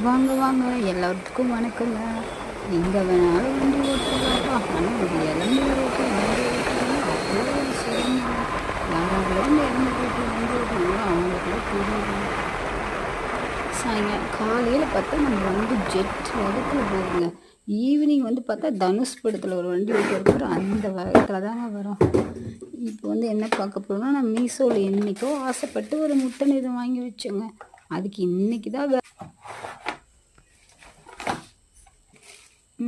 வாங்க வாங்க எல்லாத்துக்கும் வணக்கங்க. எங்கே வேணாலும் வண்டி ஓட்டுறதாப்பா. ஆனால் ஒரு இளநீர் ஓட்டி வண்டி ஓட்டுறதுன்னா அவ்வளோ ஒரு சிரமங்க. யாராவிலேருந்து இளநீர் ஓட்டி வண்டி ஓட்டுறாங்களோ அவங்களுக்குலாம் புரியுது. சாயங்காலம் காலையில் பார்த்தா நம்ம வண்டி ஜெட் வேகத்தில் போகுங்க. ஈவினிங் பார்த்தா தனுஷ் படத்தில் ஒரு வண்டி ஓட்டி இருக்கிற அந்த வேகத்தில் தாங்க வரும். இப்போ என்ன பார்க்க போகிறோம்னா, நான் மீஷோவில் என்றைக்கோ ஆசைப்பட்டு ஒரு முட்டை இது வாங்கி வச்சேங்க. அதுக்கு இன்றைக்கி தான்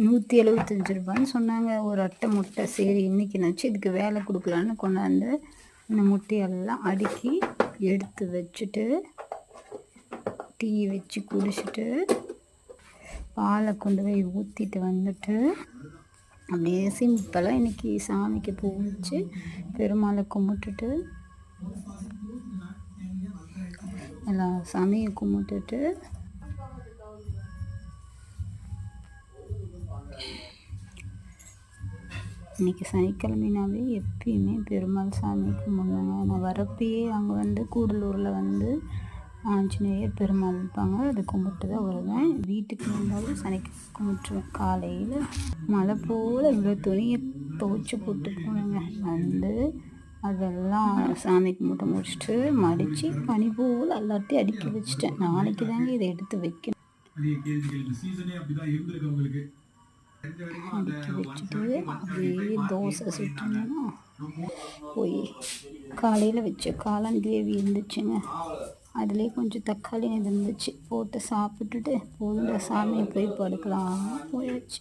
175 ரூபான்னு சொன்னாங்க ஒரு அட்டை முட்டை. சரி இன்றைக்கி நினச்சி இதுக்கு வேலை கொடுக்கலான்னு கொண்டாந்து இந்த முட்டையெல்லாம் அடுக்கி எடுத்து வச்சுட்டு டீ வச்சு குடிச்சிட்டு பாலை கொண்டு போய் ஊற்றிட்டு வந்துட்டு அப்படியே சிம்பிளாக இன்றைக்கி சாமிக்கு பூ வச்சு பெருமாளை கும்பிட்டுட்டு எல்லா சாமியை கும்பிட்டுட்டு இன்றைக்கி சனிக்கிழமைனாவே எப்பயுமே பெருமாள் சாமி கும்பிடுவாங்க. நான் வரப்பயே அங்கே கூடலூரில் ஆஞ்சநேயர் பெருமாள் இருப்பாங்க. அது கும்பிட்டு தான் வருவேன். வீட்டுக்கு வந்தாலும் சனிக்கிழமை கும்பிட்டுருவேன். காலையில் மழை போல் இவ்வளோ துணியை துவைச்சி போட்டு போனேங்க. அதெல்லாம் சாமி கும்பிட்டு முடிச்சுட்டு மடித்து பனி போல் எல்லாத்தையும் அடுக்கி வச்சுட்டேன். நாளைக்கு தாங்க இதை எடுத்து வைக்கணும். அடுக்கி வச்சுட்டு அப்படியே தோசை சுட்டோம்னா போய் காலையில் வச்ச காளான் கிரேவி இருந்துச்சுங்க. அதிலே கொஞ்சம் தக்காளி இருந்துச்சு போட்டு சாப்பிட்டுட்டு போதும் சாமியை போய் படுக்கலாம் போயாச்சு.